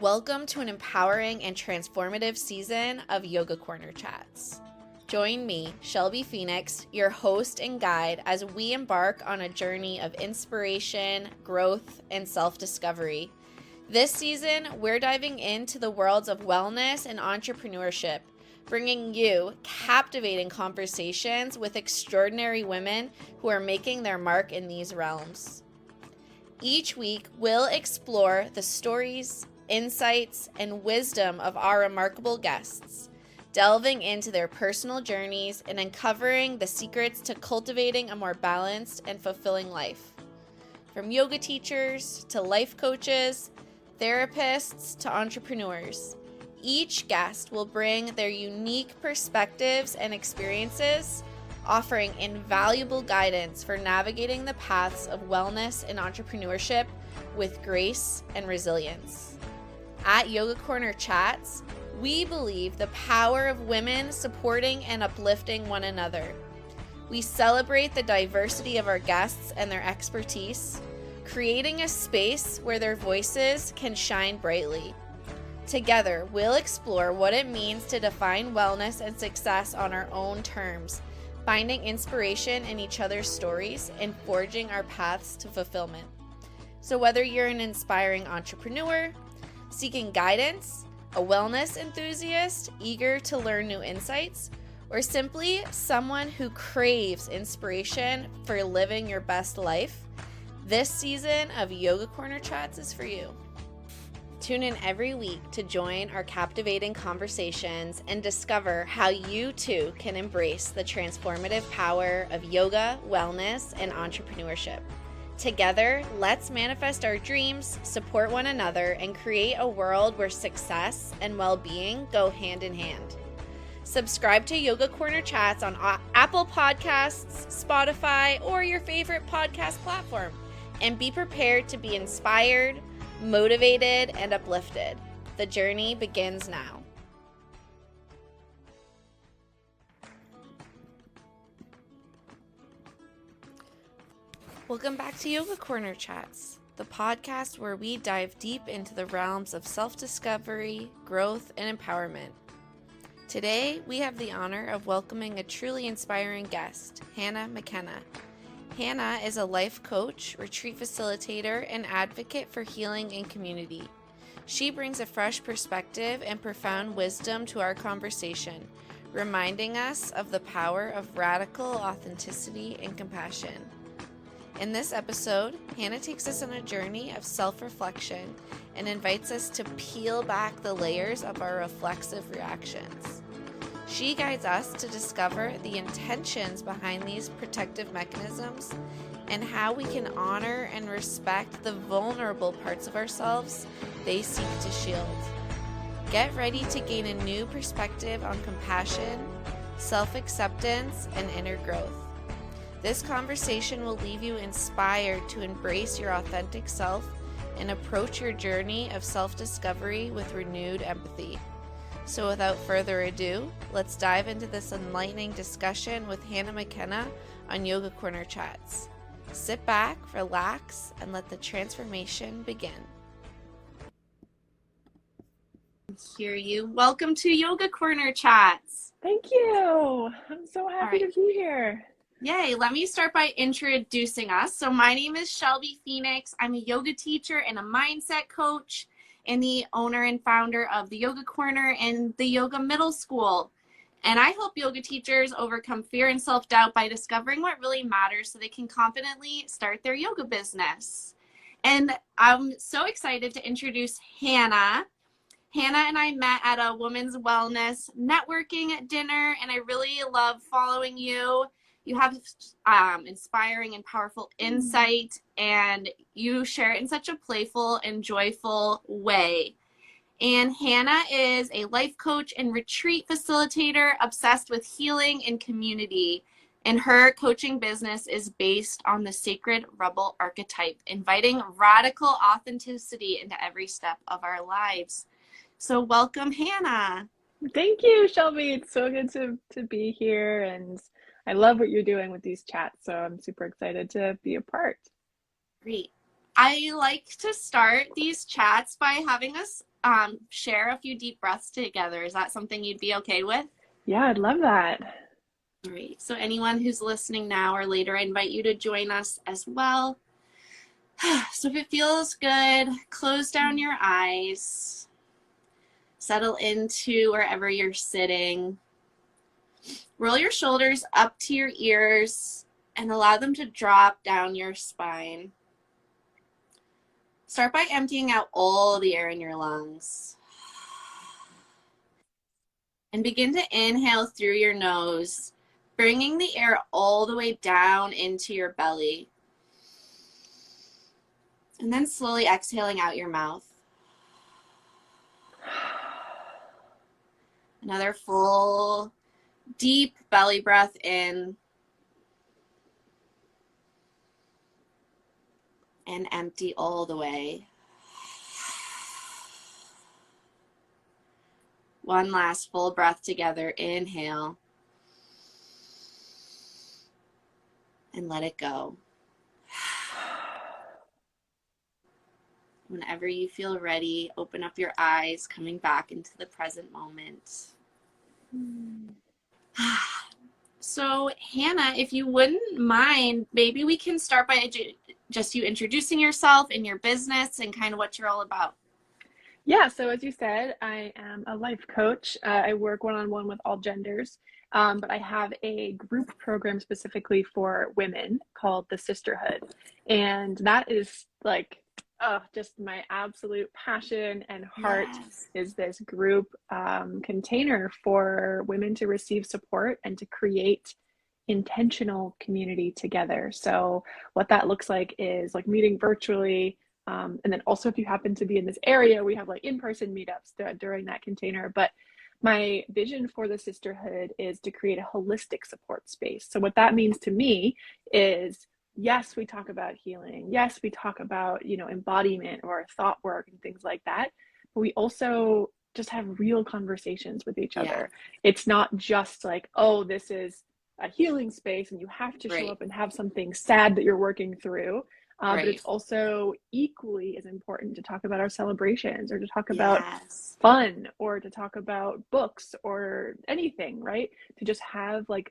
Welcome to an empowering and transformative season of Yoga Corner Chats. Join me, Shelby Phoenix, your host and guide, as we embark on a journey of inspiration, growth, and self-discovery. This season, we're diving into the worlds of wellness and entrepreneurship, bringing you captivating conversations with extraordinary women who are making their mark in these realms. Each week, we'll explore the stories, insights, and wisdom of our remarkable guests, delving into their personal journeys and uncovering the secrets to cultivating a more balanced and fulfilling life. From yoga teachers to life coaches, therapists to entrepreneurs, each guest will bring their unique perspectives and experiences, offering invaluable guidance for navigating the paths of wellness and entrepreneurship with grace and resilience. At Yoga Corner Chats, we believe the power of women supporting and uplifting one another. We celebrate the diversity of our guests and their expertise, creating a space where their voices can shine brightly. Together, we'll explore what it means to define wellness and success on our own terms, finding inspiration in each other's stories and forging our paths to fulfillment. So whether you're an inspiring entrepreneur, seeking guidance, a wellness enthusiast eager to learn new insights, or simply someone who craves inspiration for living your best life, this season of Yoga Corner Chats is for you. Tune in every week to join our captivating conversations and discover how you too can embrace the transformative power of yoga, wellness, and entrepreneurship. Together, let's manifest our dreams, support one another, and create a world where success and well-being go hand in hand. Subscribe to Yoga Corner Chats on Apple Podcasts, Spotify, or your favorite podcast platform, and be prepared to be inspired, motivated, and uplifted. The journey begins now. Welcome back to Yoga Corner Chats, the podcast where we dive deep into the realms of self-discovery, growth, and empowerment. Today, we have the honor of welcoming a truly inspiring guest, McKenna. Hannah is a life coach, retreat facilitator, and advocate for healing and community. She brings a fresh perspective and profound wisdom to our conversation, reminding us of the power of radical authenticity and compassion. In this episode, Hannah takes us on a journey of self-reflection and invites us to peel back the layers of our reflexive reactions. She guides us to discover the intentions behind these protective mechanisms and how we can honor and respect the vulnerable parts of ourselves they seek to shield. Get ready to gain a new perspective on compassion, self-acceptance, and inner growth. This conversation will leave you inspired to embrace your authentic self and approach your journey of self-discovery with renewed empathy. So without further ado, let's dive into this enlightening discussion with McKenna on Yoga Corner Chats. Sit back, relax, and let the transformation begin. Hear you. Welcome to Yoga Corner Chats. Thank you. I'm so happy to be here. Yay. Let me start by introducing us. So my name is Shelby Phoenix. I'm a yoga teacher and a mindset coach, and the owner and founder of the Yoga Corner and the Yoga Middle School. And I help yoga teachers overcome fear and self-doubt by discovering what really matters so they can confidently start their yoga business. And I'm so excited to introduce Hannah. Hannah and I met at a women's wellness networking dinner, and I really love following you. You have inspiring and powerful insight, and you share it in such a playful and joyful way. And Hannah is a life coach and retreat facilitator obsessed with healing and community. And her coaching business is based on the sacred rebel archetype, inviting radical authenticity into every step of our lives. So welcome, Hannah. Thank you, Shelby. It's so good to be here, and I love what you're doing with these chats, so I'm super excited to be a part. Great. I like to start these chats by having us share a few deep breaths together. Is that something you'd be okay with? Yeah, I'd love that. All right. So anyone who's listening now or later, I invite you to join us as well. So if it feels good, close down your eyes. Settle into wherever you're sitting. Roll your shoulders up to your ears and allow them to drop down your spine. Start by emptying out all the air in your lungs. And begin to inhale through your nose, bringing the air all the way down into your belly. And then slowly exhaling out your mouth. Another full, deep belly breath in. And empty all the way. One last full breath together. Inhale. And let it go. Whenever you feel ready, open up your eyes, coming back into the present moment. So, Hannah, if you wouldn't mind, maybe we can start by just you introducing yourself and your business and kind of what you're all about. Yeah, so as you said, I am a life coach. I work one-on-one with all genders, but I have a group program specifically for women called the Sisterhood. And that is like just my absolute passion and heart. Yes. Is this group container for women to receive support and to create intentional community together. So what that looks like is like meeting virtually. And then also if you happen to be in this area, we have like in-person meetups during that container. But my vision for the sisterhood is to create a holistic support space. So what that means to me is, yes, we talk about healing. Yes, we talk about, embodiment or thought work and things like that. But we also just have real conversations with each other. It's not just like, oh, this is a healing space and you have to show up and have something sad that you're working through. But it's also equally as important to talk about our celebrations or to talk about fun or to talk about books or anything, right? To just have like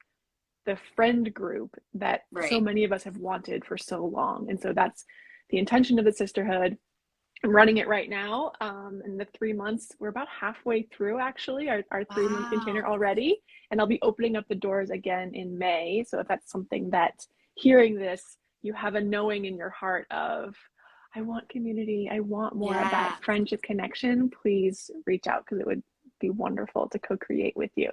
the friend group that so many of us have wanted for so long. And so that's the intention of the sisterhood. I'm running it right now. In the 3 months, we're about halfway through actually our 3-month container already. And I'll be opening up the doors again in May. So if that's something that hearing this, you have a knowing in your heart of, I want community, I want more of that friendship connection, please reach out because it would be wonderful to co-create with you.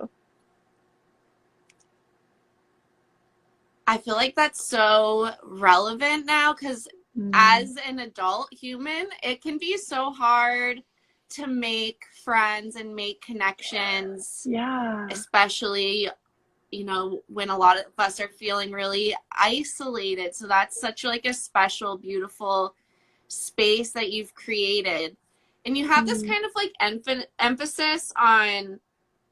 I feel like that's so relevant now because as an adult human, it can be so hard to make friends and make connections. Yeah. Especially, when a lot of us are feeling really isolated. So that's such like a special, beautiful space that you've created. And you have this kind of like emphasis on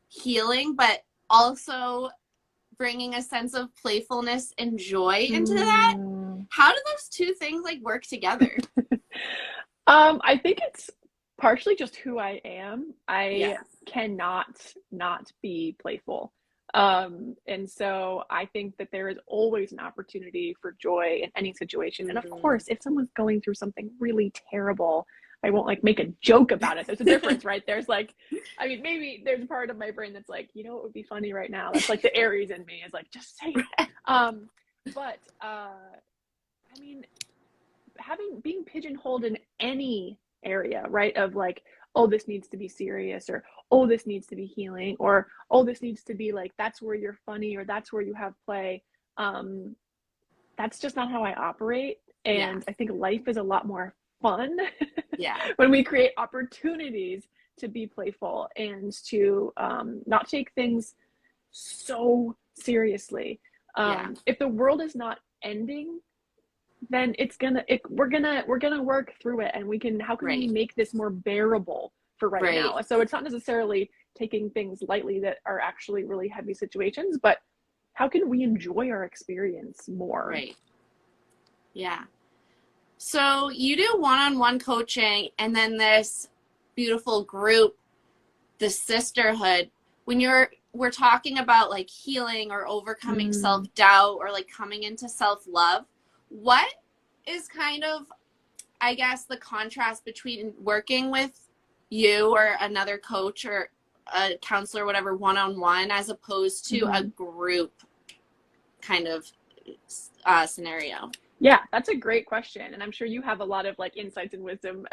healing, but also bringing a sense of playfulness and joy into that. How do those two things like work together? I think it's partially just who I am. I cannot not be playful. And so I think that there is always an opportunity for joy in any situation. And of course, if someone's going through something really terrible, I won't like make a joke about it. There's a difference, right? There's like, I mean, maybe there's a part of my brain that's like, it would be funny right now. That's like the Aries in me is like, just say it. But I mean, being pigeonholed in any area, right? Of like, oh, this needs to be serious, or oh, this needs to be healing, or oh, this needs to be like, that's where you're funny, or that's where you have play. That's just not how I operate. And I think life is a lot more fun when we create opportunities to be playful and to not take things so seriously. If the world is not ending, then we're gonna work through it, and how can we make this more bearable for right now? So it's not necessarily taking things lightly that are actually really heavy situations, but how can we enjoy our experience more? So you do one-on-one coaching and then this beautiful group, the sisterhood. When we're talking about like healing or overcoming self-doubt or like coming into self-love, what is kind of, I guess, the contrast between working with you or another coach or a counselor, whatever, one-on-one, as opposed to a group kind of scenario? Yeah, that's a great question. And I'm sure you have a lot of like insights and wisdom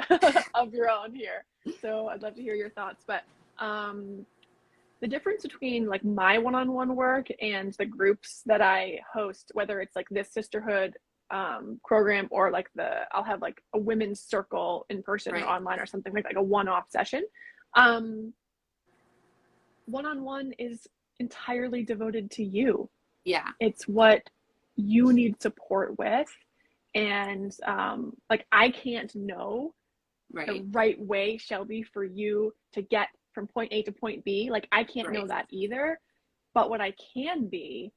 of your own here. So I'd love to hear your thoughts. But the difference between like my one-on-one work and the groups that I host, whether it's like this sisterhood program or like I'll have like a women's circle in person or online or something like a one-off session. One-on-one is entirely devoted to you. Yeah. It's what you need support with. And like I can't know the right way, Shelby, for you to get from point A to point B. Like I can't know that either. But what I can be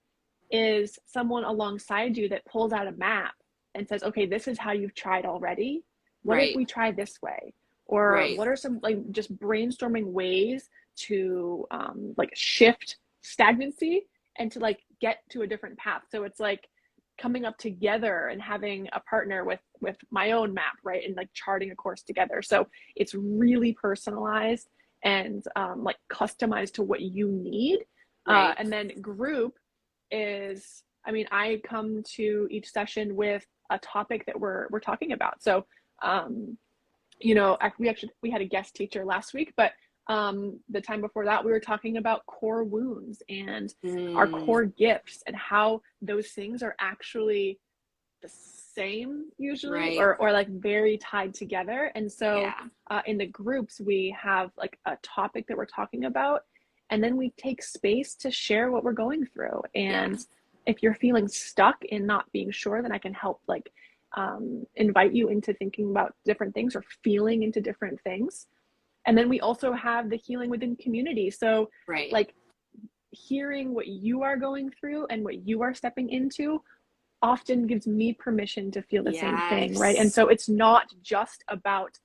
is someone alongside you that pulls out a map and says, okay, this is how you've tried already. What if we try this way? Or what are some like just brainstorming ways to like shift stagnancy and to like get to a different path. So it's like coming up together and having a partner with my own map, right? And like charting a course together. So it's really personalized and like customized to what you need. And then group is, I mean, I come to each session with a topic that we're talking about. So, you know, we had a guest teacher last week, but the time before that, we were talking about core wounds and our core gifts and how those things are actually the same usually, or like very tied together. And so in the groups, we have like a topic that we're talking about, and then we take space to share what we're going through. And if you're feeling stuck in not being sure, then I can help like invite you into thinking about different things or feeling into different things. And then we also have the healing within community. So like hearing what you are going through and what you are stepping into often gives me permission to feel the same thing, right? And so it's not just about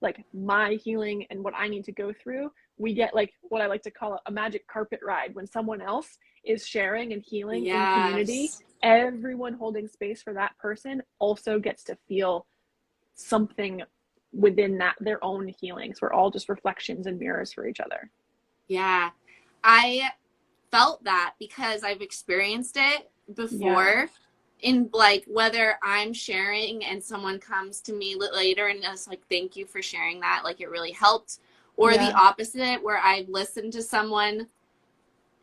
like my healing and what I need to go through. We get like what I like to call a magic carpet ride when someone else is sharing and healing in community. Everyone holding space for that person also gets to feel something within that, their own healings. We're all just reflections and mirrors for each other. Yeah, I felt that because I've experienced it before in like whether I'm sharing and someone comes to me later and is like, thank you for sharing that, like it really helped, or the opposite where I've listened to someone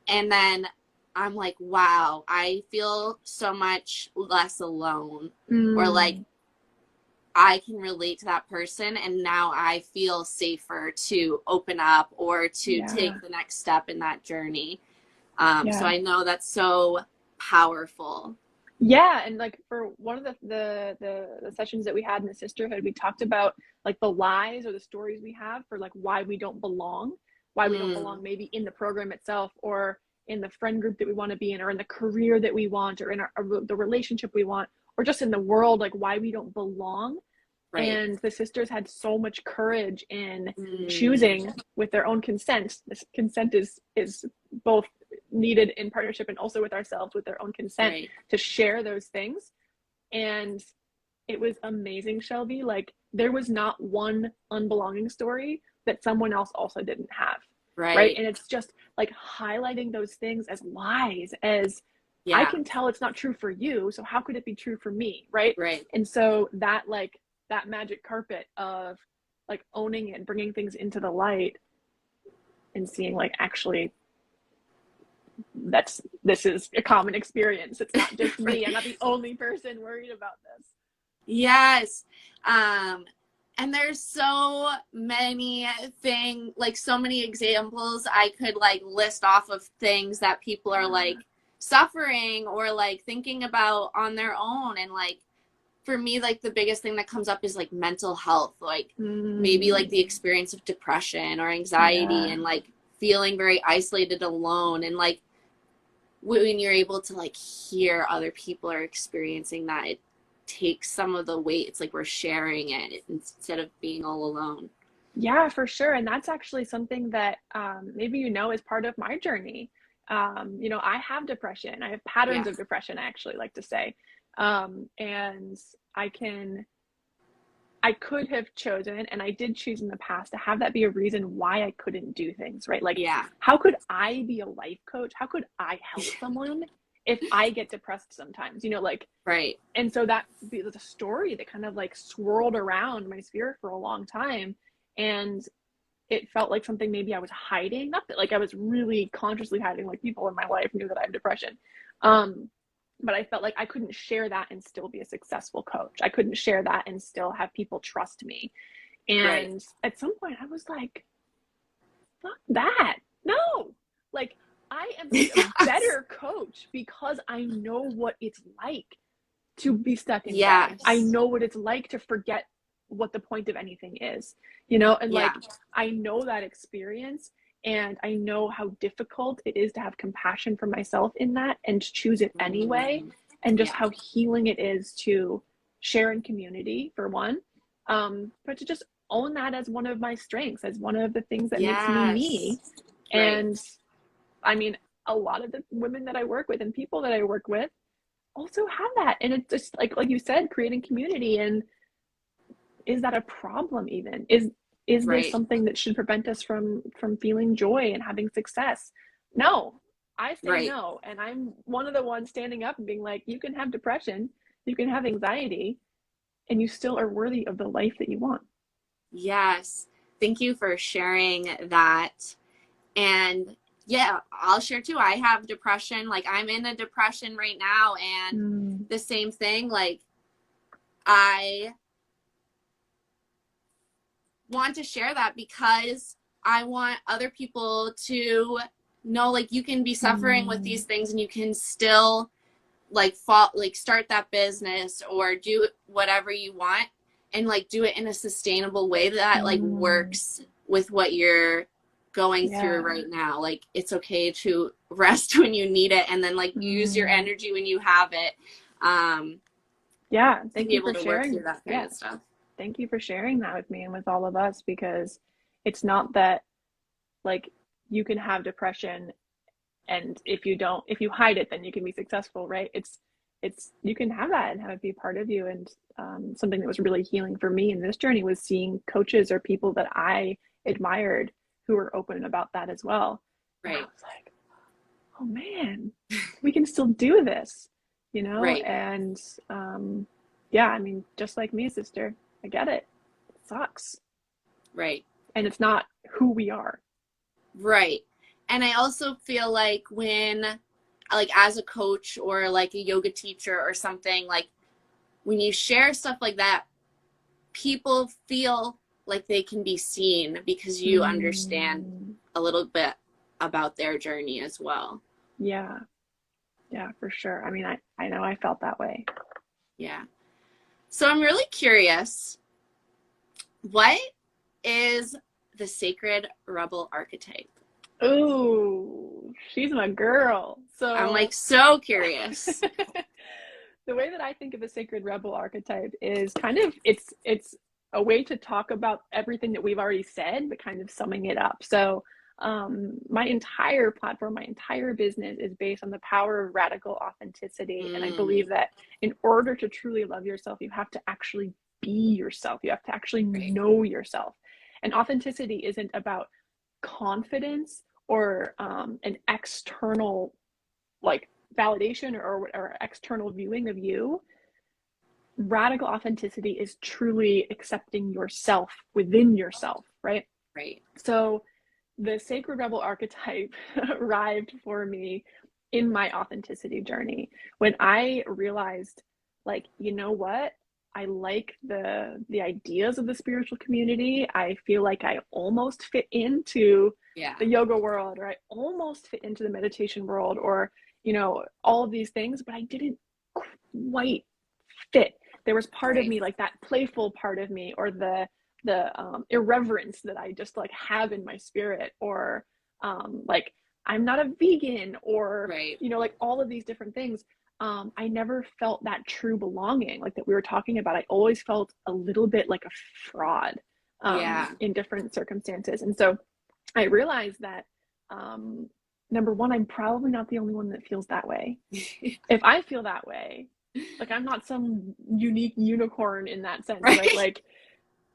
and then I'm like, wow, I feel so much less alone, or like I can relate to that person and now I feel safer to open up or to take the next step in that journey. So I know that's so powerful. Yeah, and like for one of the sessions that we had in the sisterhood, we talked about like the lies or the stories we have for like why we don't belong, maybe in the program itself or in the friend group that we want to be in, or in the career that we want, or in the relationship we want, or just in the world, like why we don't belong. And the sisters had so much courage in choosing with their own consent. This consent is both needed in partnership and also with ourselves, with their own consent, to share those things. And it was amazing, Shelby. Like there was not one unbelonging story that someone else also didn't have. Right. And it's just like highlighting those things as lies, as I can tell it's not true for you, so how could it be true for me? Right. And so that magic carpet of like owning it, bringing things into the light and seeing like, actually, this is a common experience. It's not just me. I'm not the only person worried about this. Yes. And there's so many things, like so many examples I could like list off of things that people are like suffering or like thinking about on their own. And like, for me, like the biggest thing that comes up is like mental health, like maybe like the experience of depression or anxiety and like feeling very isolated, alone. And like when you're able to like hear other people are experiencing that, it takes some of the weight. It's like we're sharing it instead of being all alone. Yeah, for sure. And that's actually something that maybe is part of my journey. I have depression. I have patterns Yeah. of depression, I actually like to say. And I could have chosen, and I did choose in the past to have that be a reason why I couldn't do things, right? Like, Yeah. how could I be a life coach? How could I help someone if I get depressed sometimes, like, Right. and so that was a story that kind of like swirled around my spirit for a long time. And it felt like something maybe I was hiding. Not that like I was really consciously hiding, like people in my life knew that I have depression. But I felt like I couldn't share that and still be a successful coach. I couldn't share that and still have people trust me. Right. And at some point I was like, fuck that. No. Like, I am a Yes. better coach because I know what it's like to be stuck in bed. Yes. I know what it's like to forget what the point of anything is, and Yeah. like, I know that experience, and I know how difficult it is to have compassion for myself in that and to choose it anyway, and just Yeah. how healing it is to share in community, for one, but to just own that as one of my strengths, as one of the things that makes me Yes. me. Right. And I mean, a lot of the women that I work with and people that I work with also have that. And it's just like you said, creating community. And is that a problem even? Is this Right. something that should prevent us from feeling joy and having success? No. I say Right. no. And I'm one of the ones standing up and being like, you can have depression, you can have anxiety, and you still are worthy of the life that you want. Yes. Thank you for sharing that. And yeah, I'll share too. I have depression. Like, I'm in a depression right now, and the same thing. Like, I want to share that because I want other people to know, like, you can be suffering with these things and you can still like start that business or do whatever you want, and like do it in a sustainable way that like works with what you're going through right now. Like, it's okay to rest when you need it, and then like use your energy when you have it, yeah, to thank be you able for to work sharing. through that kind Yeah, of stuff. thank you for sharing that with me and with all of us, because it's not that like you can have depression, and if you hide it, then you can be successful, right? It's you can have that and have it be part of you. And something that was really healing for me in this journey was seeing coaches or people that I admired who were open about that as well. Right. And I was like, oh man, we can still do this, Right. And yeah, I mean, just like me, sister, I get it. It sucks. Right. And it's not who we are. Right. And I also feel like when, like, as a coach or like a yoga teacher or something, like, when you share stuff like that, people feel like they can be seen because you understand a little bit about their journey as well. Yeah. Yeah, for sure. I mean, I know I felt that way. Yeah. So I'm really curious, what is the sacred rebel archetype? Ooh, she's my girl. So I'm like so curious. the way that I think of a sacred rebel archetype is kind of it's a way to talk about everything that we've already said, but kind of summing it up. So my entire platform, my entire business is based on the power of radical authenticity. And I believe that in order to truly love yourself, you have to actually be yourself. You have to actually know yourself. And authenticity isn't about confidence or an external like validation or external viewing of you. Radical authenticity is truly accepting yourself within yourself, right? Right. So the sacred rebel archetype arrived for me in my authenticity journey when I realized, like, you know what? I like the ideas of the spiritual community. I feel like I almost fit into the yoga world, or I almost fit into the meditation world, or all of these things, but I didn't quite fit. There was part of me, like that playful part of me, or the irreverence that I just like have in my spirit, or like I'm not a vegan, or like all of these different things. I never felt that true belonging, like that we were talking about. I always felt a little bit like a fraud Yeah. in different circumstances. And so I realized that number one, I'm probably not the only one that feels that way. If I feel that way, like I'm not some unique unicorn in that sense, right? Like,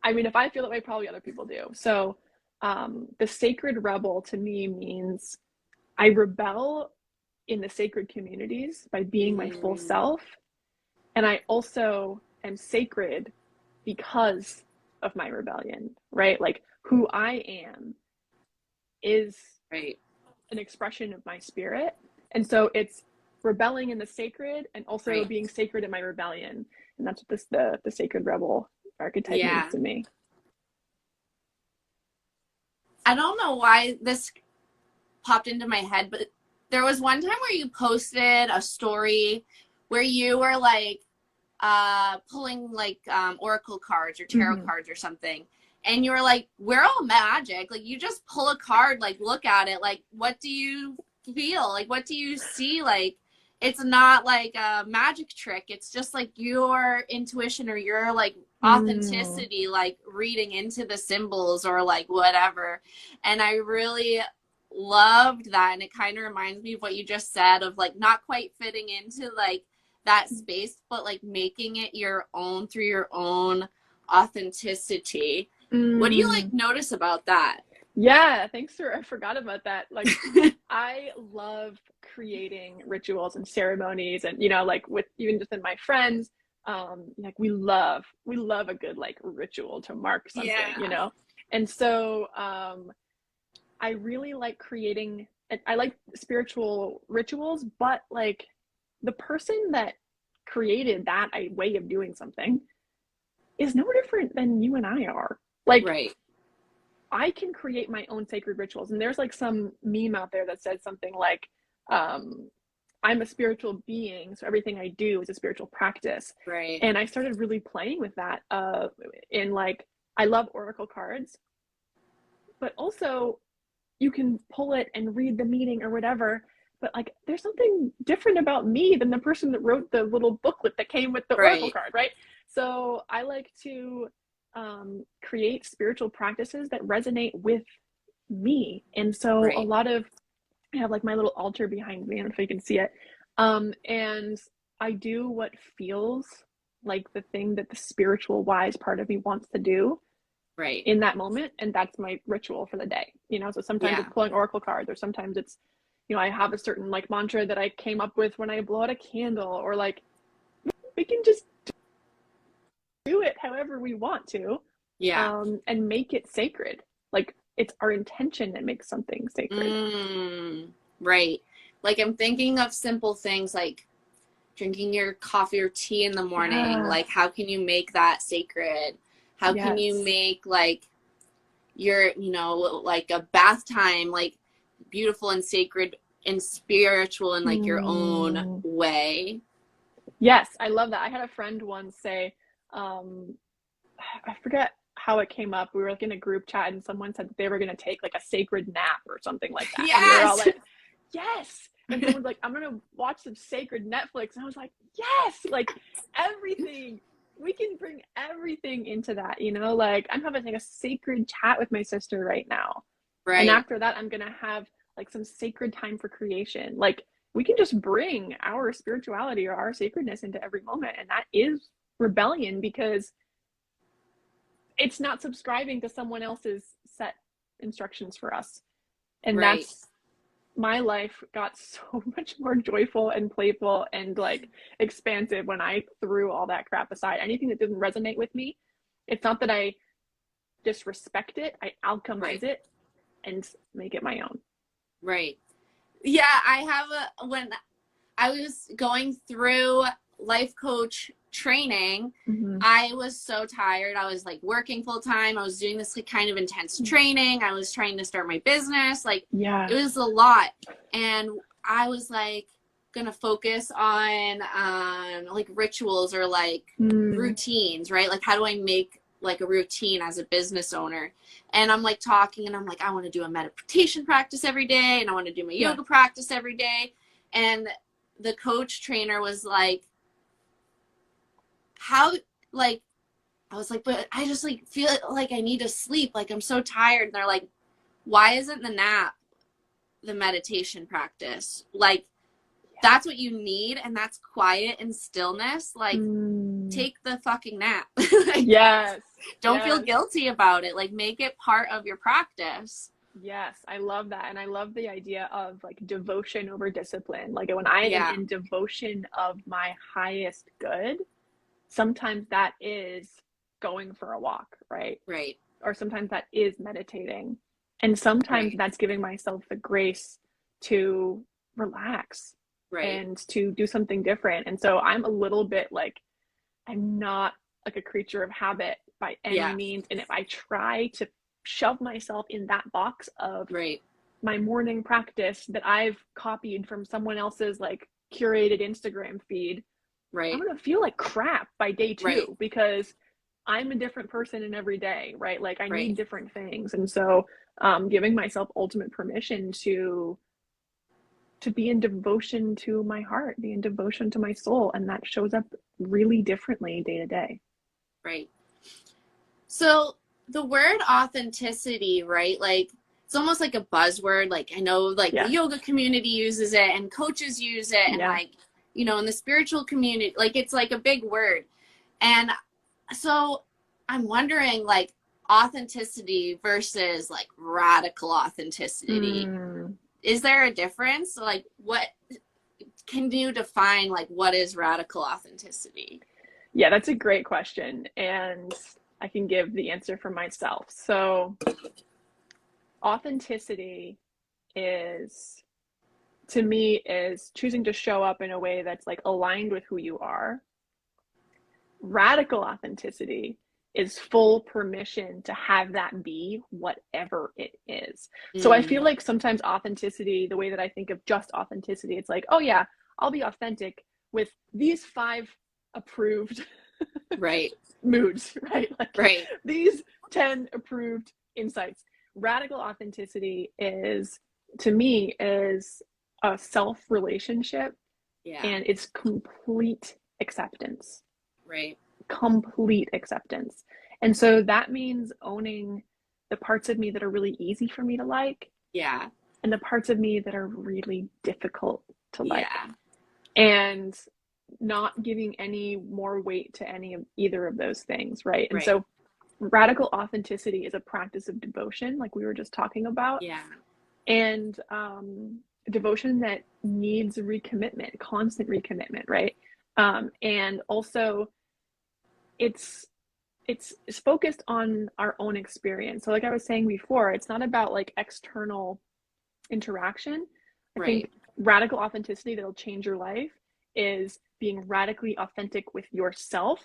I mean, if I feel that way, probably other people do. So the sacred rebel to me means I rebel in the sacred communities by being my full self. And I also am sacred because of my rebellion, right? Like who I am is Right. an expression of my spirit. And so it's rebelling in the sacred and also being sacred in my rebellion. And that's what the sacred rebel archetype means to me. I don't know why this popped into my head, but there was one time where you posted a story where you were like pulling like oracle cards or tarot cards or something, and you were like, we're all magic, like you just pull a card, like look at it, like what do you feel, like what do you see, like it's not like a magic trick, it's just like your intuition or your like authenticity, like reading into the symbols or like whatever. And I really loved that, and it kind of reminds me of what you just said of like not quite fitting into like that space, but like making it your own through your own authenticity. What do you like notice about that? Yeah, thanks I forgot about that. Like I love creating rituals and ceremonies, and you know, like with even just in my friends, like we love a good like ritual to mark something, you know. And so I really like creating, I like spiritual rituals, but like the person that created that way of doing something is no different than you and I are. Like, I can create my own sacred rituals. And there's like some meme out there that says something like, I'm a spiritual being, so everything I do is a spiritual practice. And I started really playing with that in like, I love oracle cards, but also you can pull it and read the meaning or whatever, but like there's something different about me than the person that wrote the little booklet that came with the oracle card, right? So I like to create spiritual practices that resonate with me. And so a lot of, I have like my little altar behind me, I don't know if you can see it, and I do what feels like the thing that the spiritual wise part of me wants to do in that moment, and that's my ritual for the day, you know. So sometimes it's pulling oracle cards, or sometimes it's, you know, I have a certain like mantra that I came up with when I blow out a candle, or like we can just do it however we want to, and make it sacred. Like it's our intention that makes something sacred. Like I'm thinking of simple things like drinking your coffee or tea in the morning. Like how can you make that sacred? How can you make like your, you know, like a bath time, like beautiful and sacred and spiritual in like your own way? Yes, I love that. I had a friend once say, I forget how it came up. We were like in a group chat and someone said that they were going to take like a sacred nap or something like that. And we were all like, yes. And someone's like, I'm going to watch some sacred Netflix. And I was like, yes, like everything. We can bring everything into that, you know, like I'm having like a sacred chat with my sister right now. And after that, I'm going to have like some sacred time for creation. Like we can just bring our spirituality or our sacredness into every moment. And that is rebellion, because it's not subscribing to someone else's set instructions for us. And that's, my life got so much more joyful and playful and like expansive when I threw all that crap aside. Anything that didn't resonate with me, it's not that I disrespect it, I alchemize it and make it my own. Yeah, I have when I was going through life coach training, I was so tired. I was like working full time. I was doing this like kind of intense training. I was trying to start my business. Like it was a lot. And I was like gonna focus on like rituals or like routines, right? Like how do I make like a routine as a business owner? And I'm like talking and I'm like, I want to do a meditation practice every day and I want to do my yoga practice every day. And the coach trainer was like, how, like, I was like, but I just like feel like I need to sleep. Like I'm so tired. And they're like, why isn't the nap the meditation practice? Like that's what you need. And that's quiet and stillness. Like take the fucking nap. Like, yes. don't yes. feel guilty about it. Like make it part of your practice. Yes, I love that. And I love the idea of like devotion over discipline. Like when I am in devotion of my highest good, sometimes that is going for a walk, right? Right. Or sometimes that is meditating. And sometimes that's giving myself the grace to relax and to do something different. And so I'm a little bit like, I'm not like a creature of habit by any means. And if I try to shove myself in that box of my morning practice that I've copied from someone else's like curated Instagram feed, I'm gonna feel like crap by day 2 because I'm a different person in every day, right? Like I need different things. And so giving myself ultimate permission to be in devotion to my heart, be in devotion to my soul. And that shows up really differently day to day. Right. So the word authenticity, right? Like it's almost like a buzzword. Like I know like the yoga community uses it and coaches use it and like, you know, in the spiritual community, like it's like a big word. And so I'm wondering like authenticity versus like radical authenticity. Is there a difference? Like what can you define like what is radical authenticity? Yeah, that's a great question. And I can give the answer for myself. So authenticity is, to me, is choosing to show up in a way that's like aligned with who you are. Radical authenticity is full permission to have that be whatever it is. So I feel like sometimes authenticity, the way that I think of just authenticity, it's like, oh yeah, I'll be authentic with these 5 approved moods, right? Like these 10 approved insights. Radical authenticity is, to me, is a self relationship and it's complete acceptance. Complete acceptance. And so that means owning the parts of me that are really easy for me to like. And the parts of me that are really difficult to like. And not giving any more weight to any of either of those things, right? And so radical authenticity is a practice of devotion, like we were just talking about. And devotion that needs recommitment, constant recommitment, right? And also it's focused on our own experience. So like I was saying before, it's not about like external interaction. I think radical authenticity that'll change your life is being radically authentic with yourself.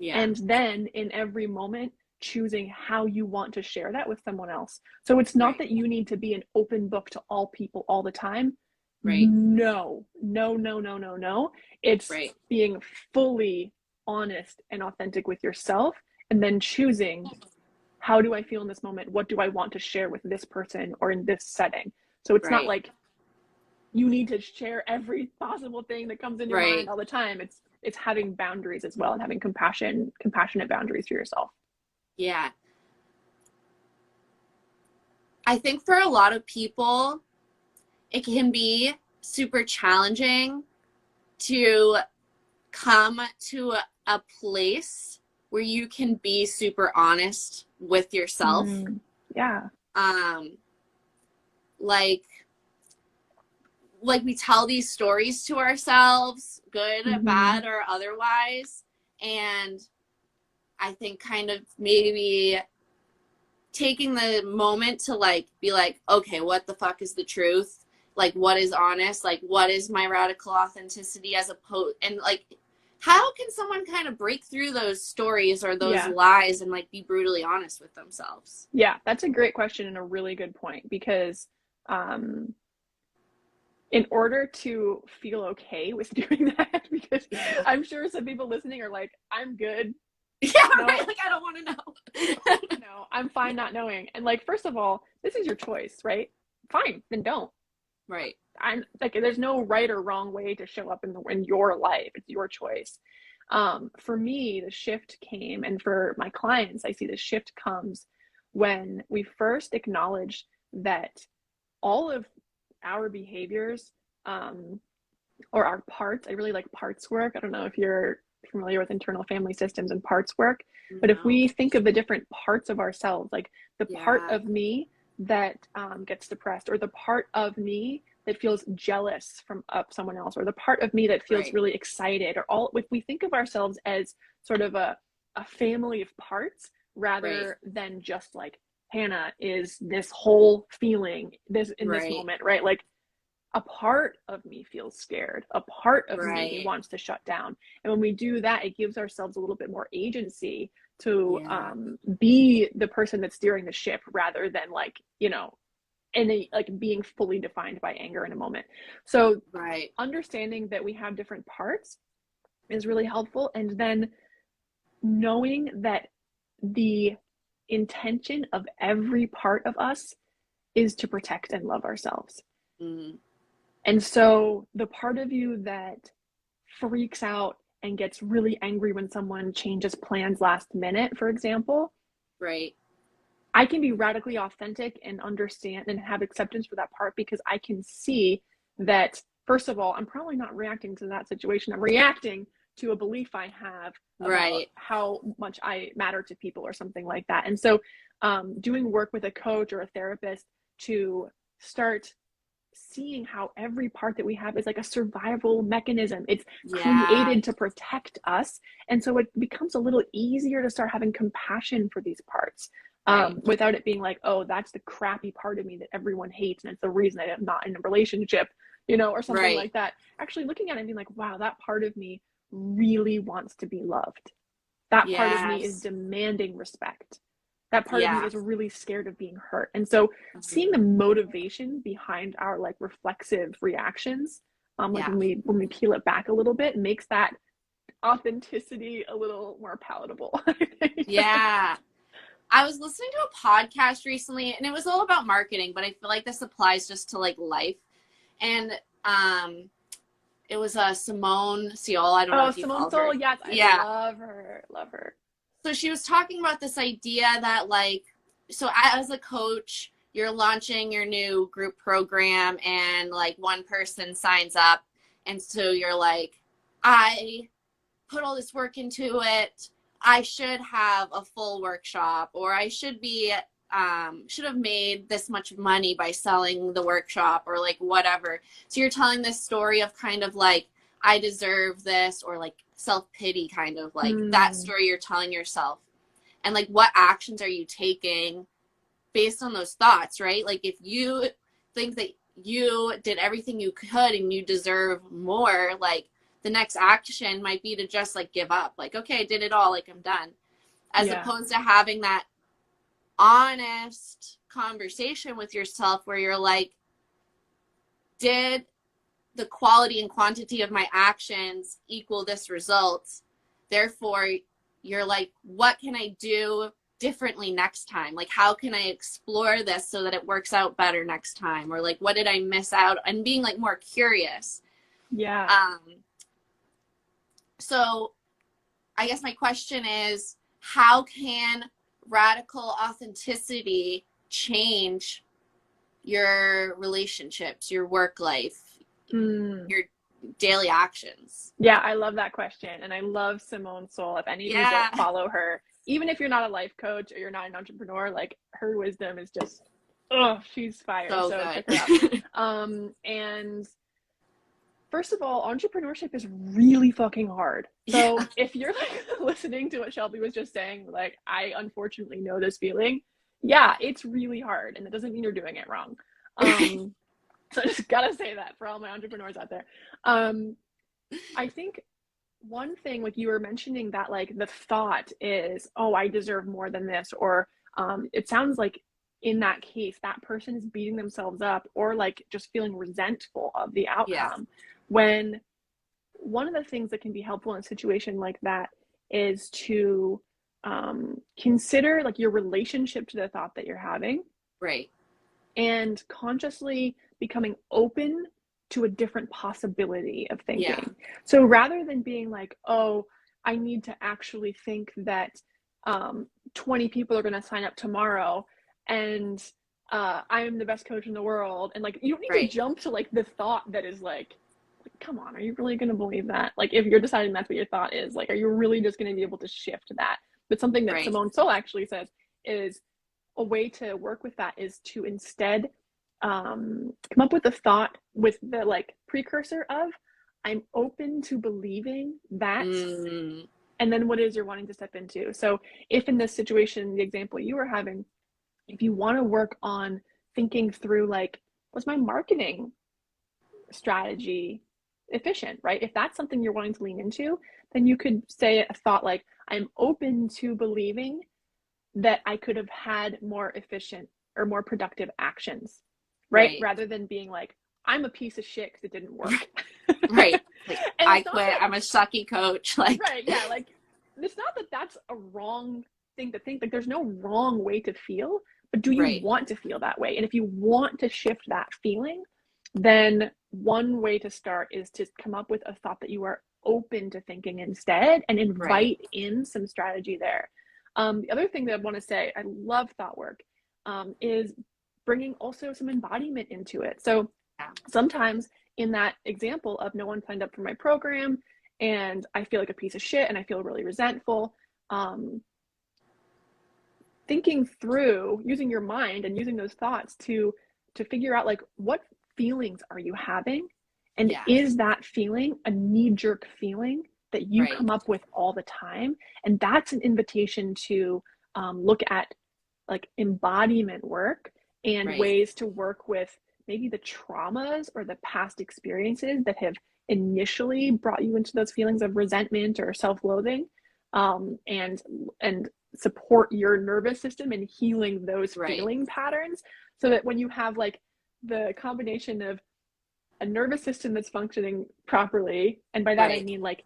And then in every moment, choosing how you want to share that with someone else. So it's not that you need to be an open book to all people all the time. No. It's being fully honest and authentic with yourself and then choosing, how do I feel in this moment? What do I want to share with this person or in this setting? So it's not like you need to share every possible thing that comes in your mind all the time. It's having boundaries as well and having compassionate boundaries for yourself. I think for a lot of people, it can be super challenging to come to a place where you can be super honest with yourself. Like we tell these stories to ourselves, good, bad, or otherwise. And I think kind of maybe taking the moment to like be like, okay, what the fuck is the truth? Like what is honest? Like what is my radical authenticity as opposed, and like how can someone kind of break through those stories or those lies and like be brutally honest with themselves? Yeah, that's a great question and a really good point, because in order to feel okay with doing that, because I'm sure some people listening are like, I'm good. Like I don't want to know. No, I'm fine not knowing. And like, first of all, this is your choice, right? Fine, then don't. Right. I'm like, there's no right or wrong way to show up in your life. It's your choice. For me, the shift came, and for my clients, I see the shift comes when we first acknowledge that all of our behaviors, or our parts, I really like parts work. I don't know if you're familiar with internal family systems and parts work, but if No. we think of the different parts of ourselves, like the part Yeah. of me that gets depressed, or the part of me that feels jealous from someone else, or the part of me that feels Right. really excited, or all, if we think of ourselves as sort of a family of parts Right. rather than just like Hannah is this whole feeling this in this Right. moment, right? Like a part of me feels scared. A part of me Right. wants to shut down. And when we do that, it gives ourselves a little bit more agency to Yeah. be the person that's steering the ship rather than like, you know, and like being fully defined by anger in a moment. So Right. understanding that we have different parts is really helpful. And then knowing that the intention of every part of us is to protect and love ourselves. Mm. And so the part of you that freaks out and gets really angry when someone changes plans last minute, for example, Right. I can be radically authentic and understand and have acceptance for that part, because I can see that, first of all, I'm probably not reacting to that situation. I'm reacting to a belief I have about Right. how much I matter to people or something like that. And so doing work with a coach or a therapist to start seeing how every part that we have is like a survival mechanism. It's Yeah. created to protect us. And so it becomes a little easier to start having compassion for these parts, Right. without it being like, oh, that's the crappy part of me that everyone hates. And it's the reason I'm not in a relationship, you know, or something Right. like that. Actually looking at it and being like, wow, that part of me really wants to be loved. That part of me is Yes. demanding respect. That part of me Yeah. is really scared of being hurt. And so seeing the Mhm. motivation behind our like reflexive reactions, like Yeah. when we peel it back a little bit, makes that authenticity a little more palatable, I think. Yeah. I was listening to a podcast recently and it was all about marketing, but I feel like this applies just to like life. And it was Simone Seol. I don't know Oh, if you Simone follow her. Soul, yes, I Yeah. love her. Love her. So she was talking about this idea that like, so as a coach, you're launching your new group program and like one person signs up, and so you're like, I put all this work into it. I should have a full workshop, or I should have made this much money by selling the workshop, or like whatever. So you're telling this story of kind of like, I deserve this, or like self-pity, kind of like that Mm, story you're telling yourself. And like, what actions are you taking based on those thoughts, right? Like if you think that you did everything you could and you deserve more, like the next action might be to just like give up. Like, okay, I did it all, like I'm done. As yeah. opposed to having that honest conversation with yourself where you're like, did the quality and quantity of my actions equal this result? Therefore, you're like, what can I do differently next time? Like, how can I explore this so that it works out better next time? Or like, what did I miss out? And being like more curious. Yeah. Um, so I guess my question is, how can radical authenticity change your relationships, your work life, Mm. your daily actions? Yeah, I love that question. And I love Simone Soul. If any of you don't Yeah. follow her, even if you're not a life coach or you're not an entrepreneur, like her wisdom is just, oh, she's fire. So So check her out. good. And first of all, entrepreneurship is really fucking hard. Yeah. So if you're like listening to what Shelby was just saying, like, I unfortunately know this feeling. Yeah, it's really hard. And that doesn't mean you're doing it wrong. Um, so I just gotta say that for all my entrepreneurs out there. Um, I think one thing, like you were mentioning, that like the thought is, oh, I deserve more than this, or it sounds like in that case that person is beating themselves up or like just feeling resentful of the Yeah. outcome, when one of the things that can be helpful in a situation like that is to consider like your relationship to the thought that you're having. Right. and consciously becoming open to a different possibility of thinking. Yeah. So rather than being like, oh, I need to actually think that 20 people are going to sign up tomorrow and I am the best coach in the world. And like, you don't need to Right. jump to like the thought that is like, come on, are you really going to believe that? Like, if you're deciding that's what your thought is, like, are you really just going to be able to shift that? But something that Right. Simone Soul actually says is a way to work with that is to instead come up with a thought with the like precursor of, I'm open to believing that. And then what it is you're wanting to step into. So if in this situation, the example you were having, if you want to work on thinking through like, was my marketing strategy efficient, right? If that's something you're wanting to lean into, then you could say a thought like, I'm open to believing that I could have had more efficient or more productive actions, right? Rather than being like, I'm a piece of shit because it didn't work. Right. Like, I quit. That, I'm a sucky coach. Like, right. Yeah. Like, it's not that that's a wrong thing to think. Like, there's no wrong way to feel, but do you want to feel that way? And if you want to shift that feeling, then one way to start is to come up with a thought that you are open to thinking instead and invite in some strategy there. The other thing that I want to say, I love thought work, is bringing also some embodiment into it. So sometimes in that example of no one signed up for my program and I feel like a piece of shit and I feel really resentful, thinking through, using your mind and using those thoughts to figure out like, what feelings are you having? And is that feeling a knee-jerk feeling that you come up with all the time? And that's an invitation to look at like embodiment work and ways to work with maybe the traumas or the past experiences that have initially brought you into those feelings of resentment or self-loathing, and support your nervous system in healing those feeling patterns, so that when you have like the combination of a nervous system that's functioning properly, and by that I mean like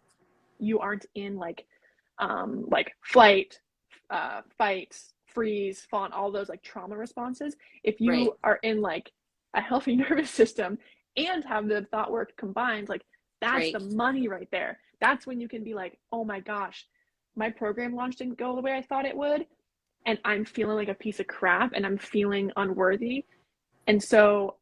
you aren't in like flight, fight, freeze, fawn, all those like trauma responses. If you are in like a healthy nervous system and have the thought work combined, like that's the money right there. That's when you can be like, oh my gosh, my program launch didn't go the way I thought it would, and I'm feeling like a piece of crap and I'm feeling unworthy. And so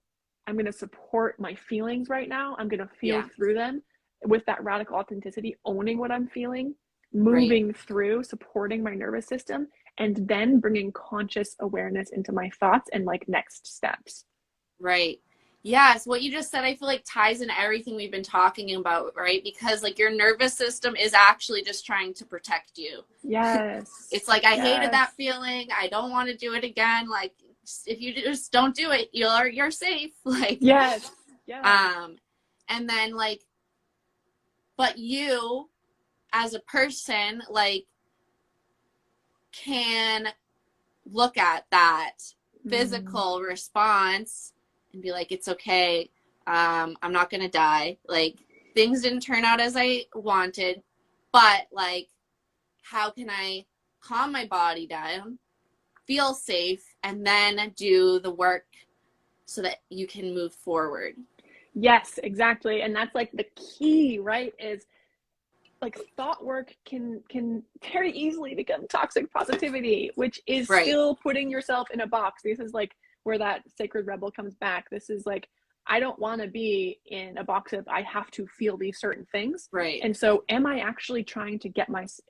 I'm going to support my feelings right now. I'm going to feel through them with that radical authenticity, owning what I'm feeling, moving through, supporting my nervous system, and then bringing conscious awareness into my thoughts and like next steps. Right. Yes. What you just said, I feel like ties in everything we've been talking about, right? Because like your nervous system is actually just trying to protect you. Yes. It's like, I hated that feeling. I don't want to do it again. Like, if you just don't do it, you're safe. Like, and then like, but you as a person, like, can look at that physical response and be like, it's okay. I'm not going to die. Like, things didn't turn out as I wanted, but like, how can I calm my body down, feel safe, and then do the work so that you can move forward? Yes, exactly. And that's like the key, right? Is like thought work can very easily become toxic positivity, which is still putting yourself in a box. This is like where that sacred rebel comes back. This is like, I don't want to be in a box of I have to feel these certain things. And so am I actually trying to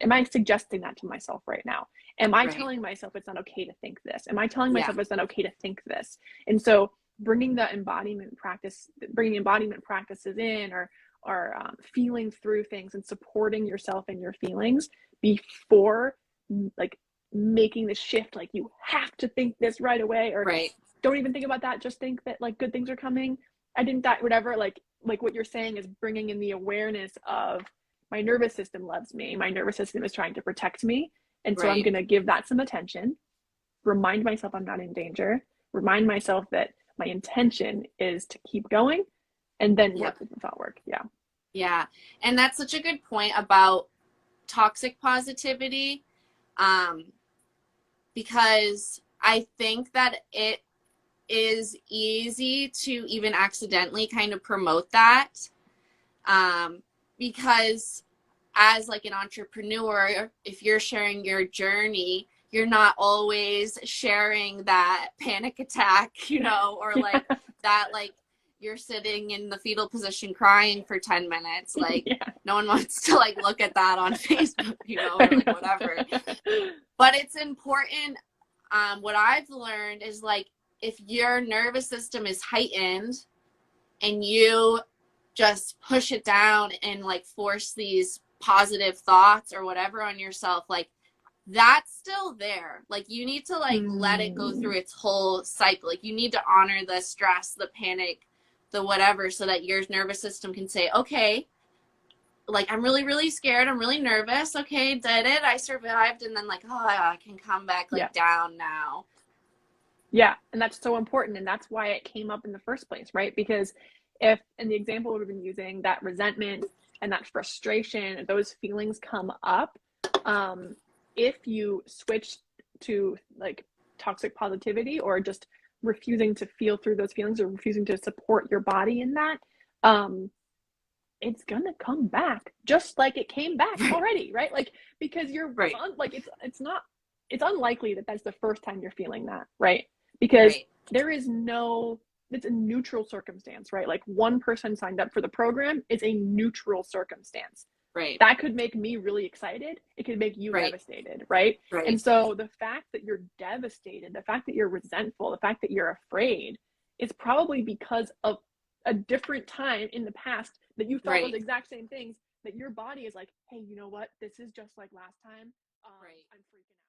am I suggesting that to myself right now? Am I telling myself it's not okay to think this? Am I telling myself it's not okay to think this? And so bringing embodiment practices in, or feeling through things and supporting yourself and your feelings before like making the shift, like you have to think this right away, or don't even think about that, just think that like good things are coming, I didn't die, whatever. Like what you're saying is bringing in the awareness of, my nervous system loves me, my nervous system is trying to protect me, and so I'm going to give that some attention, remind myself I'm not in danger, remind myself that my intention is to keep going, and then work with the thought work. Yeah. And that's such a good point about toxic positivity, because I think that is easy to even accidentally kind of promote that, because as like an entrepreneur, if you're sharing your journey, you're not always sharing that panic attack, or like that, like you're sitting in the fetal position crying for 10 minutes. Like, Yeah. no one wants to like look at that on Facebook, or like whatever. But it's important. What I've learned is like, if your nervous system is heightened and you just push it down and like force these positive thoughts or whatever on yourself, like that's still there. Like you need to like let it go through its whole cycle. Like you need to honor the stress, the panic, the whatever, so that your nervous system can say, okay, like I'm really, really scared. I'm really nervous. Okay, did it. I survived. And then like, oh, I can come back like down now. Yeah, and that's so important, and that's why it came up in the first place, right? Because if, in the example we've been using, that resentment and that frustration, those feelings come up, if you switch to like toxic positivity or just refusing to feel through those feelings or refusing to support your body in that, it's gonna come back just like it came back already, right? Like, because you're like, it's unlikely that that's the first time you're feeling that, right? Because there is it's a neutral circumstance, right? Like one person signed up for the program is a neutral circumstance. Right. That could make me really excited. It could make you devastated, right? And so the fact that you're devastated, the fact that you're resentful, the fact that you're afraid is probably because of a different time in the past that you felt those exact same things, that your body is like, hey, you know what? This is just like last time. I'm freaking out.